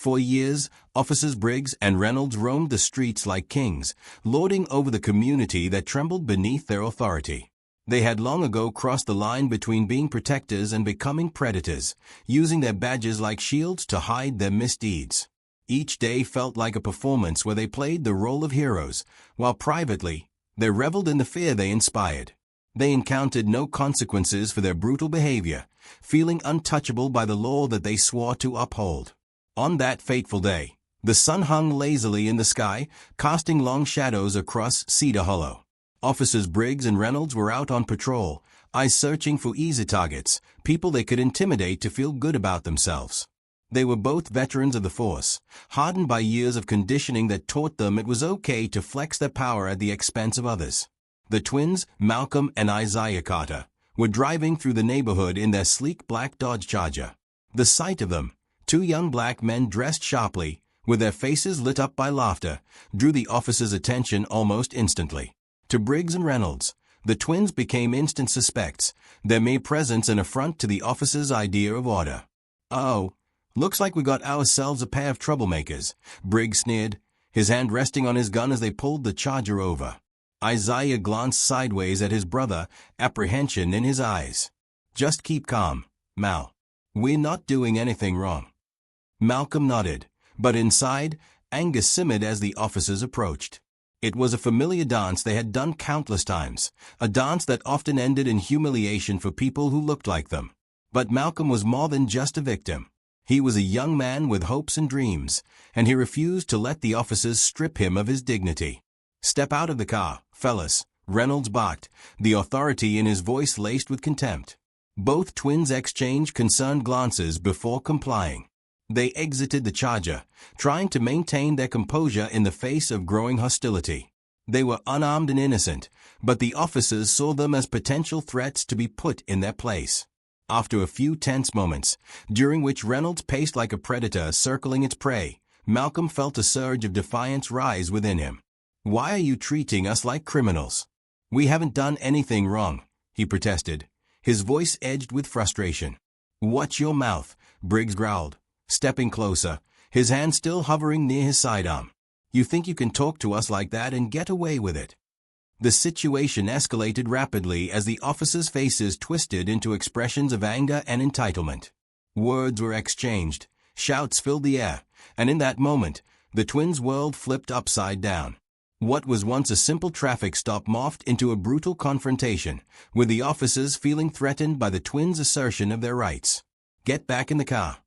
For years, Officers Briggs and Reynolds roamed the streets like kings, lording over the community that trembled beneath their authority. They had long ago crossed the line between being protectors and becoming predators, using their badges like shields to hide their misdeeds. Each day felt like a performance where they played the role of heroes, while privately, they reveled in the fear they inspired. They encountered no consequences for their brutal behavior, feeling untouchable by the law that they swore to uphold. On that fateful day, the sun hung lazily in the sky, casting long shadows across Cedar Hollow. Officers Briggs and Reynolds were out on patrol, eyes searching for easy targets, people they could intimidate to feel good about themselves. They were both veterans of the force, hardened by years of conditioning that taught them it was okay to flex their power at the expense of others. The twins, Malcolm and Isaiah Carter, were driving through the neighborhood in their sleek black Dodge Charger. The sight of them, two young black men dressed sharply, with their faces lit up by laughter, drew the officers' attention almost instantly. To Briggs and Reynolds, the twins became instant suspects, their mere presence an affront to the officers' idea of order. "Oh, looks like we got ourselves a pair of troublemakers," Briggs sneered, his hand resting on his gun as they pulled the Charger over. Isaiah glanced sideways at his brother, apprehension in his eyes. "Just keep calm, Mal. We're not doing anything wrong." Malcolm nodded, but inside, anger simmered as the officers approached. It was a familiar dance they had done countless times, a dance that often ended in humiliation for people who looked like them. But Malcolm was more than just a victim. He was a young man with hopes and dreams, and he refused to let the officers strip him of his dignity. "Step out of the car, fellas," Reynolds barked, the authority in his voice laced with contempt. Both twins exchanged concerned glances before complying. They exited the Charger, trying to maintain their composure in the face of growing hostility. They were unarmed and innocent, but the officers saw them as potential threats to be put in their place. After a few tense moments, during which Reynolds paced like a predator circling its prey, Malcolm felt a surge of defiance rise within him. "Why are you treating us like criminals? We haven't done anything wrong," he protested, his voice edged with frustration. "Watch your mouth," Briggs growled, stepping closer, his hand still hovering near his sidearm. "You think you can talk to us like that and get away with it?" The situation escalated rapidly as the officers' faces twisted into expressions of anger and entitlement. Words were exchanged, shouts filled the air, and in that moment, the twins' world flipped upside down. What was once a simple traffic stop morphed into a brutal confrontation, with the officers feeling threatened by the twins' assertion of their rights. "Get back in the car,"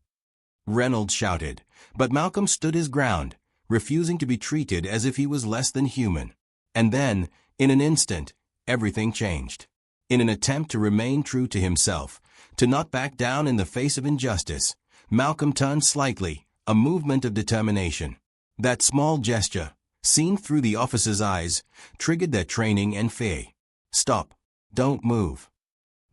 Reynolds shouted, but Malcolm stood his ground, refusing to be treated as if he was less than human. And then, in an instant, everything changed. In an attempt to remain true to himself, to not back down in the face of injustice, Malcolm turned slightly, a movement of determination. That small gesture, seen through the officers' eyes, triggered their training and fear. "Stop. Don't move,"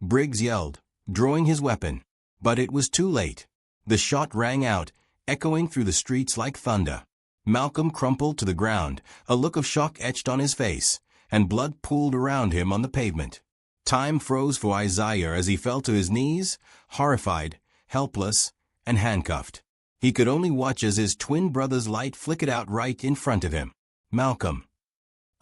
Briggs yelled, drawing his weapon. But it was too late. The shot rang out, echoing through the streets like thunder. Malcolm crumpled to the ground, a look of shock etched on his face, and blood pooled around him on the pavement. Time froze for Isaiah as he fell to his knees, horrified, helpless, and handcuffed. He could only watch as his twin brother's light flickered out right in front of him. "Malcolm!"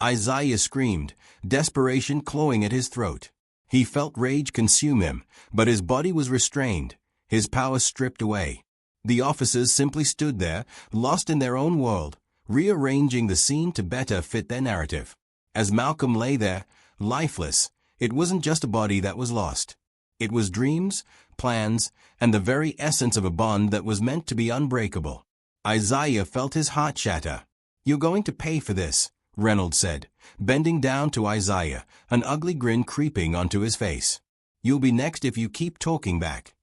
Isaiah screamed, desperation clawing at his throat. He felt rage consume him, but his body was restrained, his power stripped away. The officers simply stood there, lost in their own world, rearranging the scene to better fit their narrative. As Malcolm lay there, lifeless, it wasn't just a body that was lost. It was dreams, plans, and the very essence of a bond that was meant to be unbreakable. Isaiah felt his heart shatter. "You're going to pay for this," Reynolds said, bending down to Isaiah, an ugly grin creeping onto his face. "You'll be next if you keep talking back."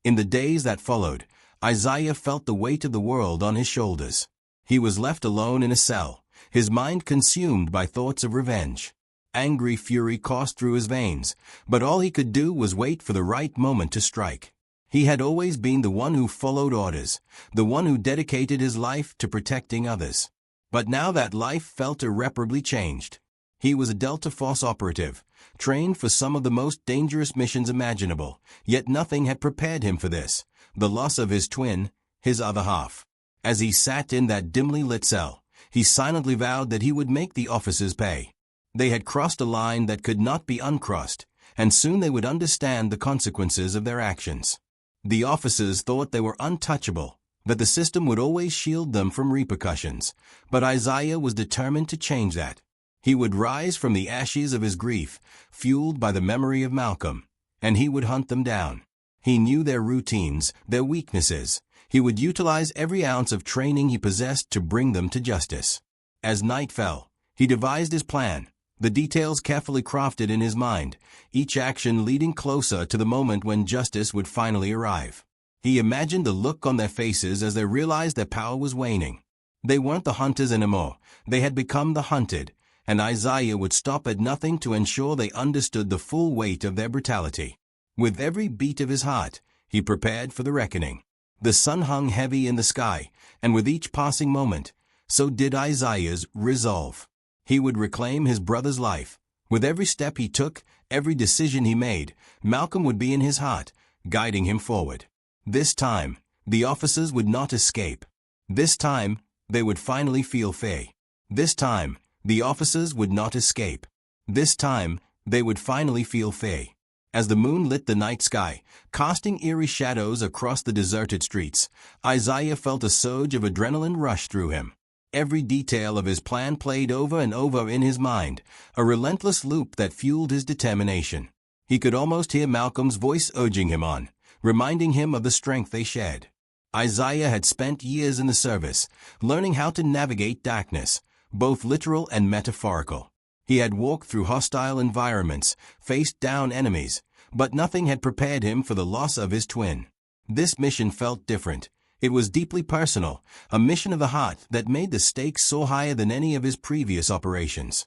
In the days that followed, Isaiah felt the weight of the world on his shoulders. He was left alone in a cell, his mind consumed by thoughts of revenge. Angry fury coursed through his veins, but all he could do was wait for the right moment to strike. He had always been the one who followed orders, the one who dedicated his life to protecting others. But now that life felt irreparably changed. He was a Delta Force operative, trained for some of the most dangerous missions imaginable, yet nothing had prepared him for this, the loss of his twin, his other half. As he sat in that dimly lit cell, he silently vowed that he would make the officers pay. They had crossed a line that could not be uncrossed, and soon they would understand the consequences of their actions. The officers thought they were untouchable, that the system would always shield them from repercussions, but Isaiah was determined to change that. He would rise from the ashes of his grief, fueled by the memory of Malcolm, and he would hunt them down. He knew their routines, their weaknesses. He would utilize every ounce of training he possessed to bring them to justice. As night fell, he devised his plan, the details carefully crafted in his mind, each action leading closer to the moment when justice would finally arrive. He imagined the look on their faces as they realized their power was waning. They weren't the hunters anymore, they had become the hunted, and Isaiah would stop at nothing to ensure they understood the full weight of their brutality. With every beat of his heart, he prepared for the reckoning. The sun hung heavy in the sky, and with each passing moment, so did Isaiah's resolve. He would reclaim his brother's life. With every step he took, every decision he made, Malcolm would be in his heart, guiding him forward. This time, the officers would not escape. This time, they would finally feel fair. This time, the officers would not escape. This time, they would finally feel fair. As the moon lit the night sky, casting eerie shadows across the deserted streets, Isaiah felt a surge of adrenaline rush through him. Every detail of his plan played over and over in his mind, a relentless loop that fueled his determination. He could almost hear Malcolm's voice urging him on, reminding him of the strength they shared. Isaiah had spent years in the service, learning how to navigate darkness, both literal and metaphorical. He had walked through hostile environments, faced down enemies, but nothing had prepared him for the loss of his twin. This mission felt different. It was deeply personal, a mission of the heart that made the stakes so higher than any of his previous operations.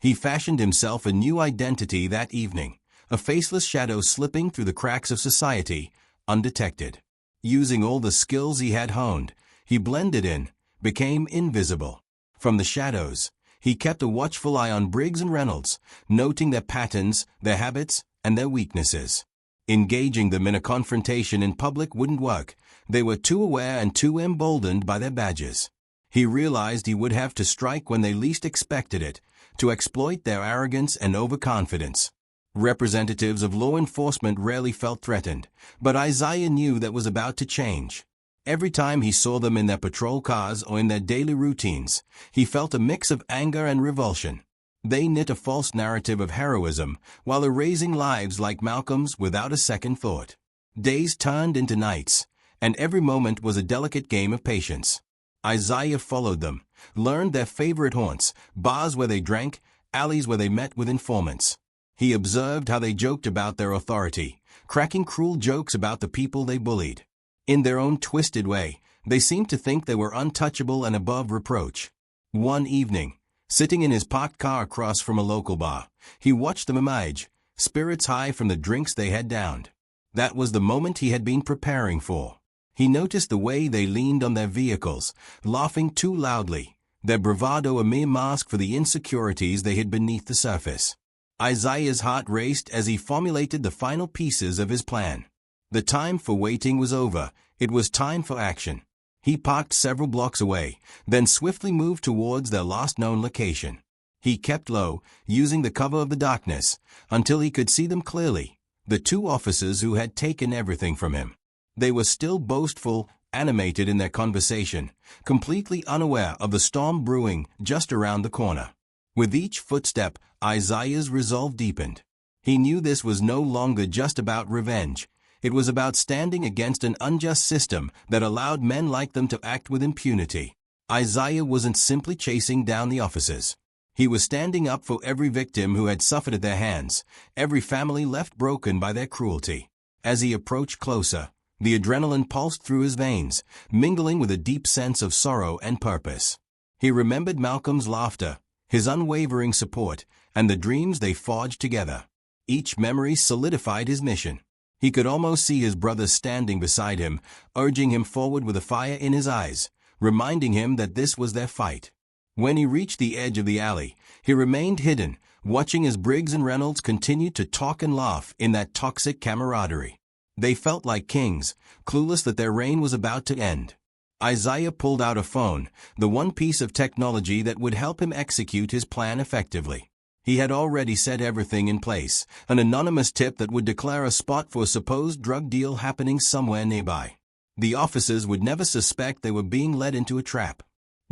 He fashioned himself a new identity that evening, a faceless shadow slipping through the cracks of society, undetected. Using all the skills he had honed, he blended in, became invisible. From the shadows, he kept a watchful eye on Briggs and Reynolds, noting their patterns, their habits, and their weaknesses. Engaging them in a confrontation in public wouldn't work. They were too aware and too emboldened by their badges. He realized he would have to strike when they least expected it, to exploit their arrogance and overconfidence. Representatives of law enforcement rarely felt threatened, but Isaiah knew that was about to change. Every time he saw them in their patrol cars or in their daily routines, he felt a mix of anger and revulsion. They knit a false narrative of heroism while erasing lives like Malcolm's without a second thought. Days turned into nights, and every moment was a delicate game of patience. Isaiah followed them, learned their favorite haunts, bars where they drank, alleys where they met with informants. He observed how they joked about their authority, cracking cruel jokes about the people they bullied. In their own twisted way, they seemed to think they were untouchable and above reproach. One evening, sitting in his parked car across from a local bar, he watched them emerge, spirits high from the drinks they had downed. That was the moment he had been preparing for. He noticed the way they leaned on their vehicles, laughing too loudly, their bravado a mere mask for the insecurities they hid beneath the surface. Isaiah's heart raced as he formulated the final pieces of his plan. The time for waiting was over. It was time for action. He parked several blocks away, then swiftly moved towards their last known location. He kept low, using the cover of the darkness, until he could see them clearly, the two officers who had taken everything from him. They were still boastful, animated in their conversation, completely unaware of the storm brewing just around the corner. With each footstep, Isaiah's resolve deepened. He knew this was no longer just about revenge. It was about standing against an unjust system that allowed men like them to act with impunity. Isaiah wasn't simply chasing down the officers. He was standing up for every victim who had suffered at their hands, every family left broken by their cruelty. As he approached closer, the adrenaline pulsed through his veins, mingling with a deep sense of sorrow and purpose. He remembered Malcolm's laughter, his unwavering support, and the dreams they forged together. Each memory solidified his mission. He could almost see his brother standing beside him, urging him forward with a fire in his eyes, reminding him that this was their fight. When he reached the edge of the alley, he remained hidden, watching as Briggs and Reynolds continued to talk and laugh in that toxic camaraderie. They felt like kings, clueless that their reign was about to end. Isaiah pulled out a phone, the one piece of technology that would help him execute his plan effectively. He had already set everything in place, an anonymous tip that would declare a spot for a supposed drug deal happening somewhere nearby. The officers would never suspect they were being led into a trap.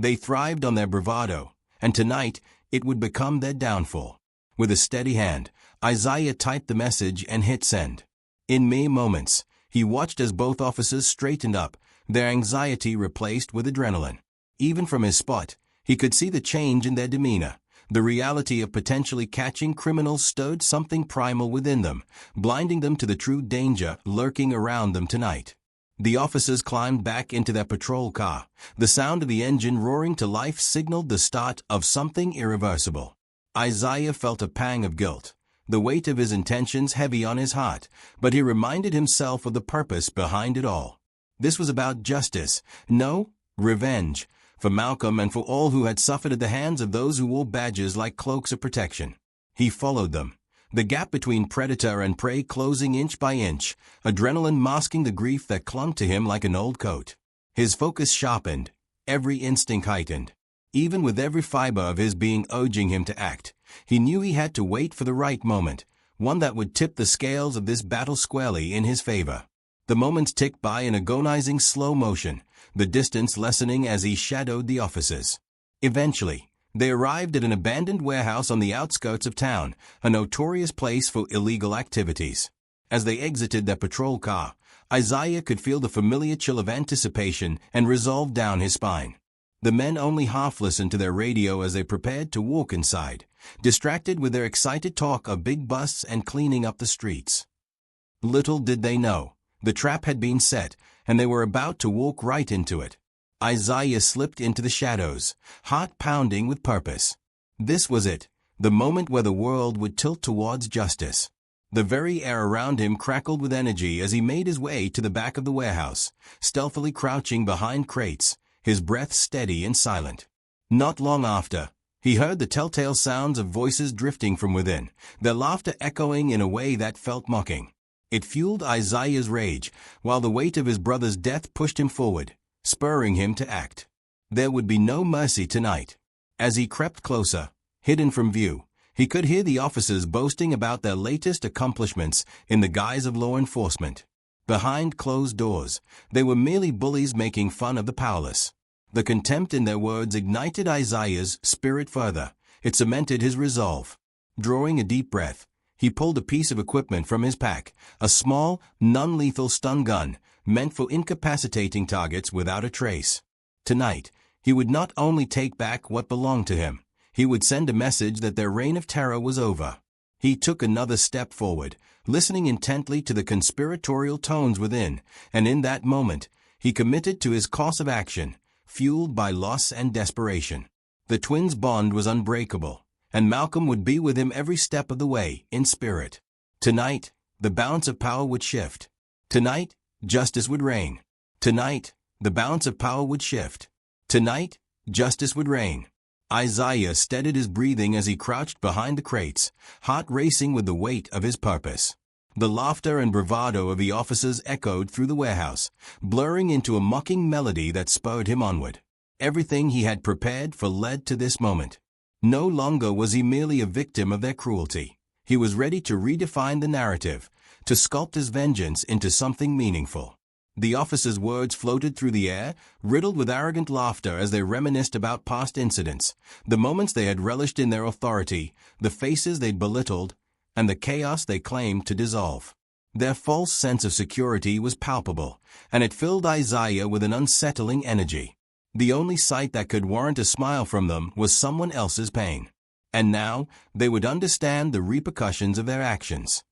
They thrived on their bravado, and tonight it would become their downfall. With a steady hand, Isaiah typed the message and hit send. In mere moments, he watched as both officers straightened up, their anxiety replaced with adrenaline. Even from his spot, he could see the change in their demeanor. The reality of potentially catching criminals stirred something primal within them, blinding them to the true danger lurking around them tonight. The officers climbed back into their patrol car. The sound of the engine roaring to life signaled the start of something irreversible. Isaiah felt a pang of guilt, the weight of his intentions heavy on his heart, but he reminded himself of the purpose behind it all. This was about justice, no, revenge, for Malcolm and for all who had suffered at the hands of those who wore badges like cloaks of protection. He followed them, the gap between predator and prey closing inch by inch, adrenaline masking the grief that clung to him like an old coat. His focus sharpened, every instinct heightened. Even with every fiber of his being urging him to act, he knew he had to wait for the right moment, one that would tip the scales of this battle squarely in his favor. The moments ticked by in agonizing slow motion, the distance lessening as he shadowed the officers. Eventually, they arrived at an abandoned warehouse on the outskirts of town, a notorious place for illegal activities. As they exited their patrol car, Isaiah could feel the familiar chill of anticipation and resolve down his spine. The men only half listened to their radio as they prepared to walk inside, distracted with their excited talk of big busts and cleaning up the streets. Little did they know, the trap had been set, and they were about to walk right into it. Isaiah slipped into the shadows, heart pounding with purpose. This was it, the moment where the world would tilt towards justice. The very air around him crackled with energy as he made his way to the back of the warehouse, stealthily crouching behind crates, his breath steady and silent. Not long after, he heard the telltale sounds of voices drifting from within, their laughter echoing in a way that felt mocking. It fueled Isaiah's rage, while the weight of his brother's death pushed him forward, spurring him to act. There would be no mercy tonight. As he crept closer, hidden from view, he could hear the officers boasting about their latest accomplishments in the guise of law enforcement. Behind closed doors, they were merely bullies making fun of the powerless. The contempt in their words ignited Isaiah's spirit further. It cemented his resolve. Drawing a deep breath, he pulled a piece of equipment from his pack, a small, non-lethal stun gun, meant for incapacitating targets without a trace. Tonight, he would not only take back what belonged to him, he would send a message that their reign of terror was over. He took another step forward, listening intently to the conspiratorial tones within, and in that moment, he committed to his course of action, fueled by loss and desperation. The twins' bond was unbreakable, and Malcolm would be with him every step of the way, in spirit. Tonight, the balance of power would shift. Tonight, justice would reign. Tonight, the balance of power would shift. Tonight, justice would reign. Isaiah steadied his breathing as he crouched behind the crates, heart racing with the weight of his purpose. The laughter and bravado of the officers echoed through the warehouse, blurring into a mocking melody that spurred him onward. Everything he had prepared for led to this moment. No longer was he merely a victim of their cruelty. He was ready to redefine the narrative, to sculpt his vengeance into something meaningful. The officers' words floated through the air, riddled with arrogant laughter as they reminisced about past incidents, the moments they had relished in their authority, the faces they'd belittled, and the chaos they claimed to dissolve. Their false sense of security was palpable, and it filled Isaiah with an unsettling energy. The only sight that could warrant a smile from them was someone else's pain. And now, they would understand the repercussions of their actions.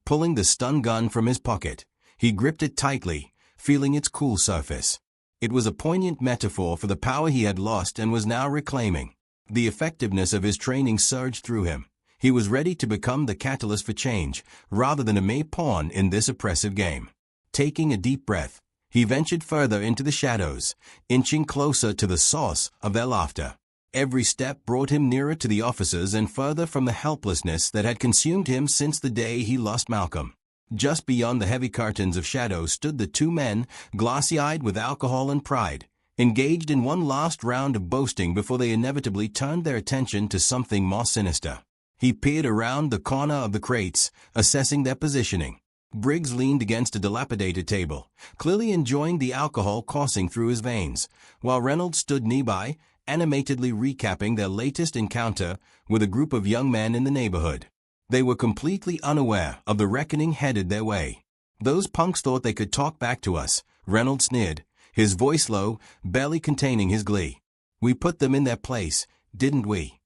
Pulling the stun gun from his pocket, he gripped it tightly, feeling its cool surface. It was a poignant metaphor for the power he had lost and was now reclaiming. The effectiveness of his training surged through him. He was ready to become the catalyst for change, rather than a mere pawn in this oppressive game. Taking a deep breath, he ventured further into the shadows, inching closer to the source of their laughter. Every step brought him nearer to the officers and further from the helplessness that had consumed him since the day he lost Malcolm. Just beyond the heavy curtains of shadow stood the two men, glassy-eyed with alcohol and pride, engaged in one last round of boasting before they inevitably turned their attention to something more sinister. He peered around the corner of the crates, assessing their positioning. Briggs leaned against a dilapidated table, clearly enjoying the alcohol coursing through his veins, while Reynolds stood nearby, animatedly recapping their latest encounter with a group of young men in the neighborhood. They were completely unaware of the reckoning headed their way. "Those punks thought they could talk back to us," Reynolds sneered, his voice low, barely containing his glee. "We put them in their place, didn't we?"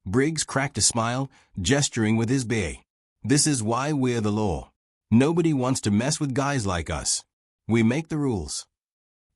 Briggs cracked a smile, gesturing with his beer. "This is why we're the law. Nobody wants to mess with guys like us. We make the rules."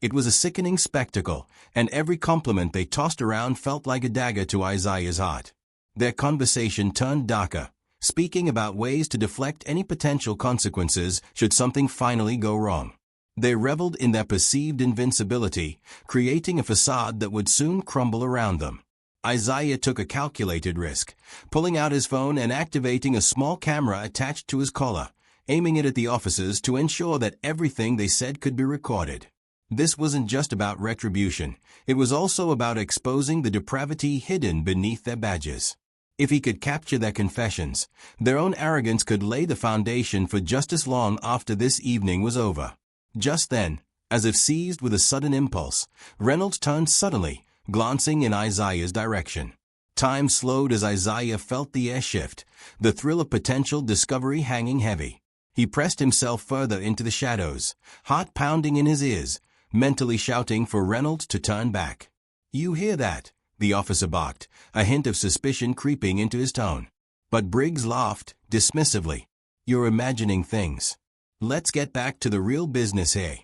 It was a sickening spectacle, and every compliment they tossed around felt like a dagger to Isaiah's heart. Their conversation turned darker, speaking about ways to deflect any potential consequences should something finally go wrong. They reveled in their perceived invincibility, creating a facade that would soon crumble around them. Isaiah took a calculated risk, pulling out his phone and activating a small camera attached to his collar, aiming it at the officers to ensure that everything they said could be recorded. This wasn't just about retribution, it was also about exposing the depravity hidden beneath their badges. If he could capture their confessions, their own arrogance could lay the foundation for justice long after this evening was over. Just then, as if seized with a sudden impulse, Reynolds turned suddenly, glancing in Isaiah's direction. Time slowed as Isaiah felt the air shift, the thrill of potential discovery hanging heavy. He pressed himself further into the shadows, heart pounding in his ears, mentally shouting for Reynolds to turn back. "You hear that?" the officer barked, a hint of suspicion creeping into his tone. But Briggs laughed, dismissively. "You're imagining things. Let's get back to the real business here."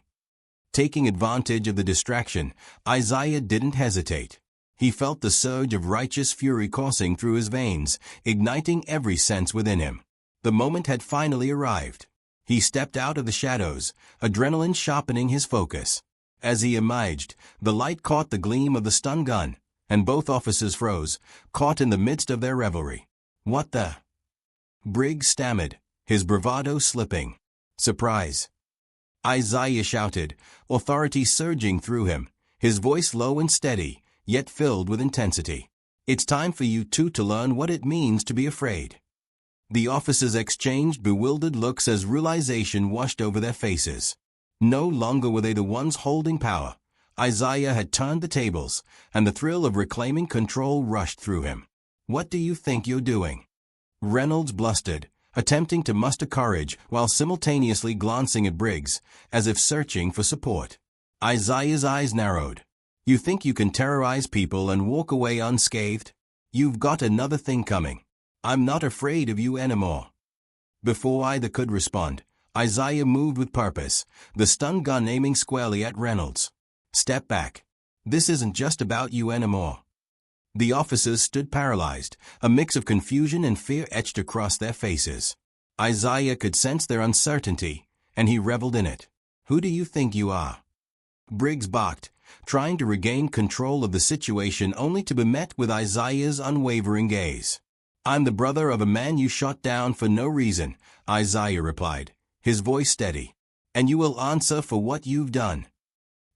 Taking advantage of the distraction, Isaiah didn't hesitate. He felt the surge of righteous fury coursing through his veins, igniting every sense within him. The moment had finally arrived. He stepped out of the shadows, adrenaline sharpening his focus. As he emerged, the light caught the gleam of the stun gun, and both officers froze, caught in the midst of their revelry. "What the?" Briggs stammered, his bravado slipping. "Surprise!" Isaiah shouted, authority surging through him, his voice low and steady, yet filled with intensity. "It's time for you two to learn what it means to be afraid." The officers exchanged bewildered looks as realization washed over their faces. No longer were they the ones holding power. Isaiah had turned the tables, and the thrill of reclaiming control rushed through him. "What do you think you're doing?" Reynolds blustered, attempting to muster courage while simultaneously glancing at Briggs, as if searching for support. Isaiah's eyes narrowed. "You think you can terrorize people and walk away unscathed? You've got another thing coming. I'm not afraid of you anymore." Before either could respond, Isaiah moved with purpose, the stun gun aiming squarely at Reynolds. "Step back. This isn't just about you anymore." The officers stood paralyzed, a mix of confusion and fear etched across their faces. Isaiah could sense their uncertainty, and he reveled in it. "Who do you think you are?" Briggs barked, trying to regain control of the situation only to be met with Isaiah's unwavering gaze. "I'm the brother of a man you shot down for no reason," Isaiah replied, his voice steady. "And you will answer for what you've done."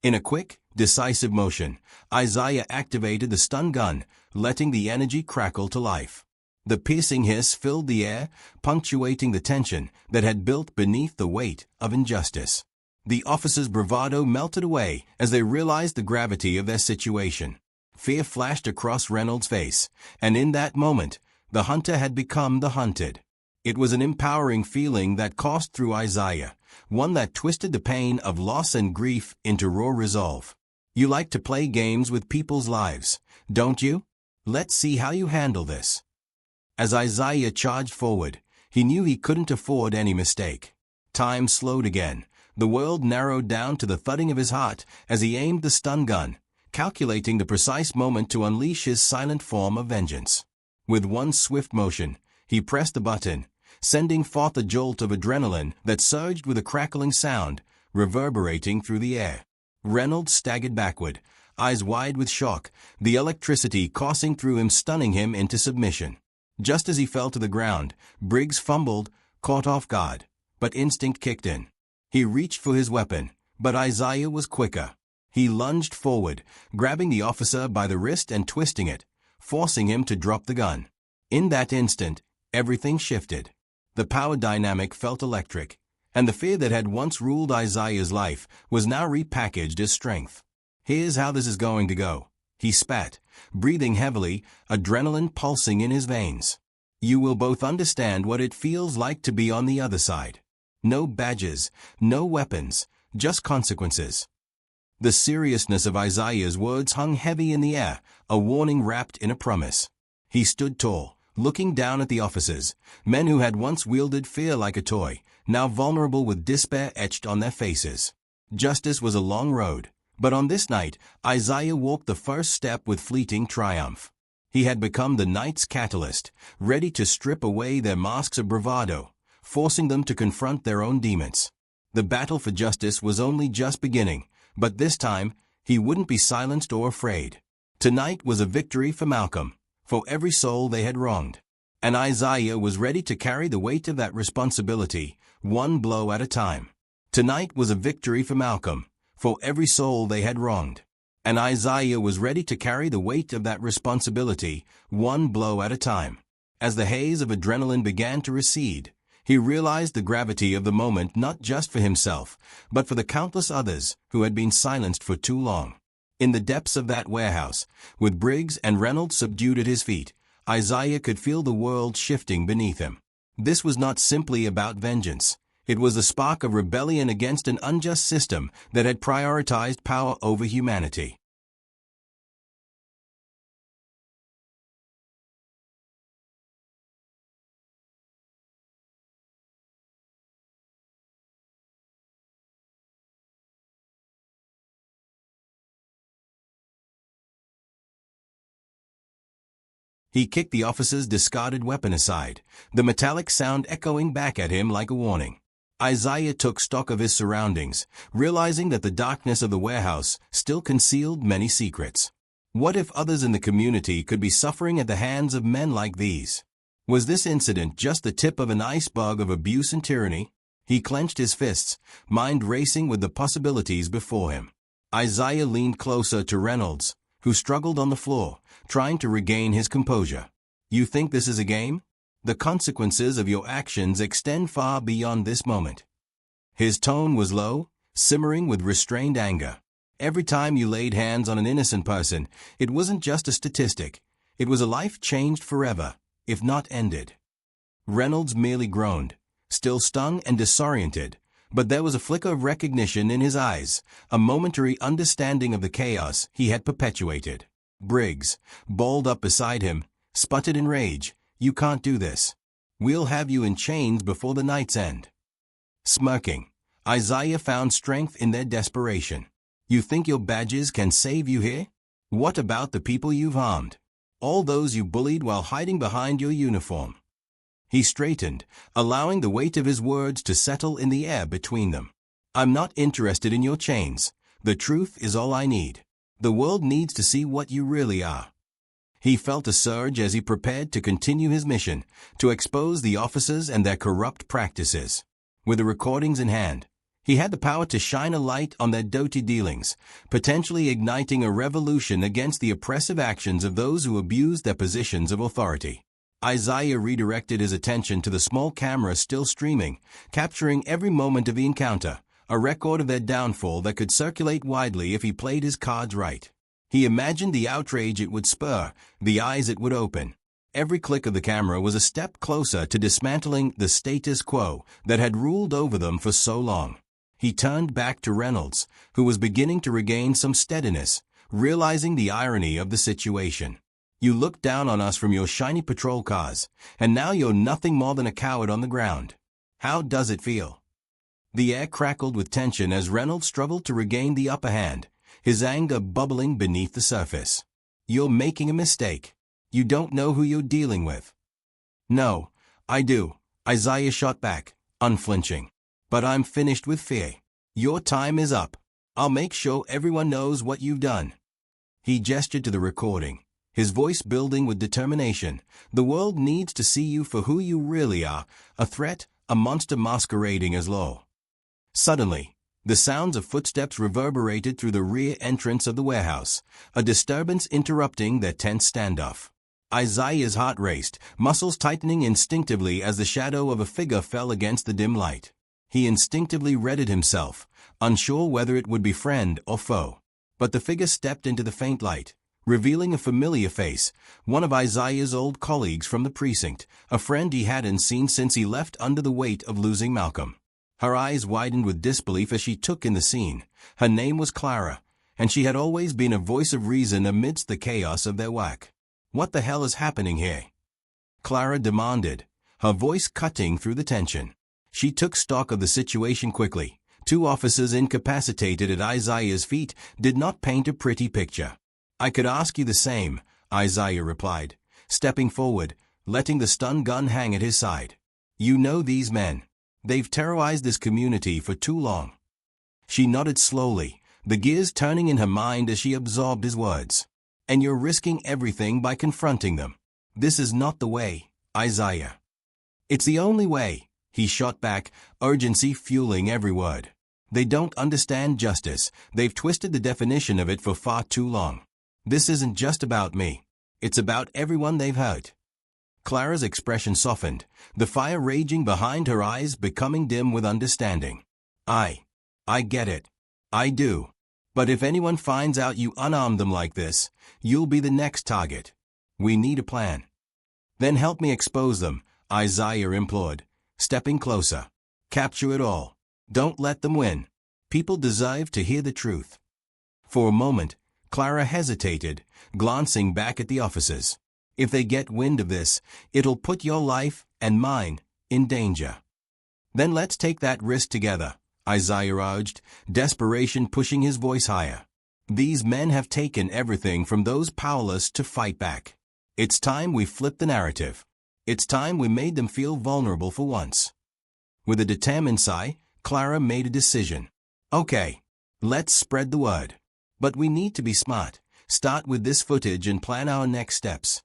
In a quick, decisive motion, Isaiah activated the stun gun, letting the energy crackle to life. The piercing hiss filled the air, punctuating the tension that had built beneath the weight of injustice. The officers' bravado melted away as they realized the gravity of their situation. Fear flashed across Reynolds' face, and in that moment, the hunter had become the hunted. It was an empowering feeling that coursed through Isaiah, one that twisted the pain of loss and grief into raw resolve. "You like to play games with people's lives, don't you? Let's see how you handle this." As Isaiah charged forward, he knew he couldn't afford any mistake. Time slowed again. The world narrowed down to the thudding of his heart as he aimed the stun gun, calculating the precise moment to unleash his silent form of vengeance. With one swift motion, he pressed the button, sending forth a jolt of adrenaline that surged with a crackling sound, reverberating through the air. Reynolds staggered backward, eyes wide with shock, the electricity coursing through him, stunning him into submission. Just as he fell to the ground, Briggs fumbled, caught off guard. but instinct kicked in. He reached for his weapon, but Isaiah was quicker. He lunged forward, grabbing the officer by the wrist and twisting it, forcing him to drop the gun. In that instant, everything shifted. The power dynamic felt electric, and the fear that had once ruled Isaiah's life was now repackaged as strength. "Here's how this is going to go," he spat, breathing heavily, adrenaline pulsing in his veins. "You will both understand what it feels like to be on the other side. No badges, no weapons, just consequences." The seriousness of Isaiah's words hung heavy in the air, a warning wrapped in a promise. He stood tall, looking down at the officers, men who had once wielded fear like a toy, now vulnerable with despair etched on their faces. Justice was a long road, but on this night, Isaiah walked the first step with fleeting triumph. He had become the night's catalyst, ready to strip away their masks of bravado, forcing them to confront their own demons. The battle for justice was only just beginning, but this time, he wouldn't be silenced or afraid. Tonight was a victory for Malcolm, for every soul they had wronged. And Isaiah was ready to carry the weight of that responsibility, one blow at a time. Tonight was a victory for Malcolm, for every soul they had wronged. And Isaiah was ready to carry the weight of that responsibility, one blow at a time. As the haze of adrenaline began to recede, he realized the gravity of the moment not just for himself, but for the countless others who had been silenced for too long. In the depths of that warehouse, with Briggs and Reynolds subdued at his feet, Isaiah could feel the world shifting beneath him. This was not simply about vengeance. It was the spark of rebellion against an unjust system that had prioritized power over humanity. He kicked the officer's discarded weapon aside, the metallic sound echoing back at him like a warning. Isaiah took stock of his surroundings, realizing that the darkness of the warehouse still concealed many secrets. What if others in the community could be suffering at the hands of men like these? Was this incident just the tip of an iceberg of abuse and tyranny? He clenched his fists, mind racing with the possibilities before him. Isaiah leaned closer to Reynolds, who struggled on the floor, trying to regain his composure. "You think this is a game? The consequences of your actions extend far beyond this moment." His tone was low, simmering with restrained anger. Every time you laid hands on an innocent person, it wasn't just a statistic. It was a life changed forever, if not ended. Reynolds merely groaned, still stung and disoriented, but there was a flicker of recognition in his eyes, a momentary understanding of the chaos he had perpetuated. Briggs, balled up beside him, sputtered in rage, "You can't do this. We'll have you in chains before the night's end." Smirking, Isaiah found strength in their desperation. "You think your badges can save you here? What about the people you've harmed? All those you bullied while hiding behind your uniform?" He straightened, allowing the weight of his words to settle in the air between them. "I'm not interested in your chains. The truth is all I need. The world needs to see what you really are." He felt a surge as he prepared to continue his mission, to expose the officers and their corrupt practices. With the recordings in hand, he had the power to shine a light on their dirty dealings, potentially igniting a revolution against the oppressive actions of those who abused their positions of authority. Isaiah redirected his attention to the small camera still streaming, capturing every moment of the encounter, a record of their downfall that could circulate widely if he played his cards right. He imagined the outrage it would spur, the eyes it would open. Every click of the camera was a step closer to dismantling the status quo that had ruled over them for so long. He turned back to Reynolds, who was beginning to regain some steadiness, realizing the irony of the situation. "You looked down on us from your shiny patrol cars, and now you're nothing more than a coward on the ground. How does it feel?" The air crackled with tension as Reynolds struggled to regain the upper hand, his anger bubbling beneath the surface. "You're making a mistake. You don't know who you're dealing with." "No, I do," Isaiah shot back, unflinching. "But I'm finished with fear. Your time is up. I'll make sure everyone knows what you've done." He gestured to the recording, his voice building with determination. "The world needs to see you for who you really are, a threat, a monster masquerading as law. Suddenly, the sounds of footsteps reverberated through the rear entrance of the warehouse, a disturbance interrupting their tense standoff. Isaiah's heart raced, muscles tightening instinctively as the shadow of a figure fell against the dim light. He instinctively readied himself, unsure whether it would be friend or foe. But the figure stepped into the faint light, revealing a familiar face, one of Isaiah's old colleagues from the precinct, a friend he hadn't seen since he left under the weight of losing Malcolm. Her eyes widened with disbelief as she took in the scene. Her name was Clara, and she had always been a voice of reason amidst the chaos of their work. "What the hell is happening here?" Clara demanded, her voice cutting through the tension. She took stock of the situation quickly. Two officers incapacitated at Isaiah's feet did not paint a pretty picture. "I could ask you the same," Isaiah replied, stepping forward, letting the stun gun hang at his side. "You know these men. They've terrorized this community for too long." She nodded slowly, the gears turning in her mind as she absorbed his words. "And you're risking everything by confronting them. This is not the way, Isaiah." "It's the only way," he shot back, urgency fueling every word. "They don't understand justice. They've twisted the definition of it for far too long. This isn't just about me. It's about everyone they've hurt." Clara's expression softened, the fire raging behind her eyes becoming dim with understanding. I get it. I do. But if anyone finds out you unarmed them like this, you'll be the next target. We need a plan." "Then help me expose them," Isaiah implored, stepping closer. "Capture it all. Don't let them win. People deserve to hear the truth." For a moment, Clara hesitated, glancing back at the officers. "If they get wind of this, it'll put your life, and mine, in danger." "Then let's take that risk together," Isaiah urged, desperation pushing his voice higher. "These men have taken everything from those powerless to fight back. It's time we flipped the narrative. It's time we made them feel vulnerable for once." With a determined sigh, Clara made a decision. "Okay, let's spread the word. But we need to be smart, start with this footage and plan our next steps."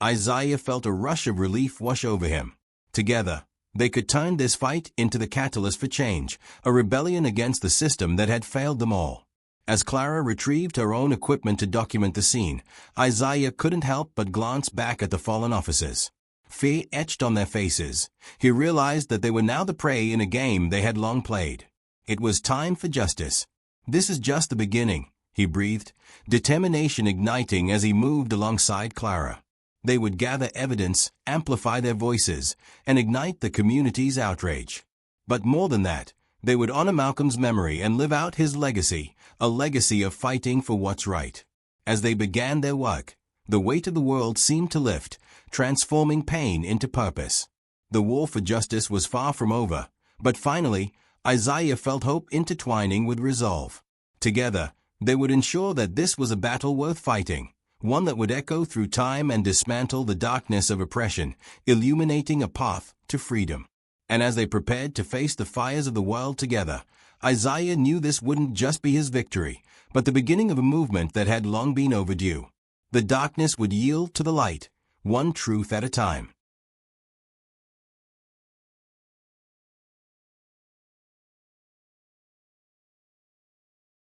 Isaiah felt a rush of relief wash over him. Together, they could turn this fight into the catalyst for change, a rebellion against the system that had failed them all. As Clara retrieved her own equipment to document the scene, Isaiah couldn't help but glance back at the fallen officers. Fear etched on their faces. He realized that they were now the prey in a game they had long played. It was time for justice. "This is just the beginning," he breathed, determination igniting as he moved alongside Clara. They would gather evidence, amplify their voices, and ignite the community's outrage. But more than that, they would honor Malcolm's memory and live out his legacy, a legacy of fighting for what's right. As they began their work, the weight of the world seemed to lift, transforming pain into purpose. The war for justice was far from over, but finally, Isaiah felt hope intertwining with resolve. Together, they would ensure that this was a battle worth fighting, one that would echo through time and dismantle the darkness of oppression, illuminating a path to freedom. And as they prepared to face the fires of the world together, Isaiah knew this wouldn't just be his victory, but the beginning of a movement that had long been overdue. The darkness would yield to the light, one truth at a time.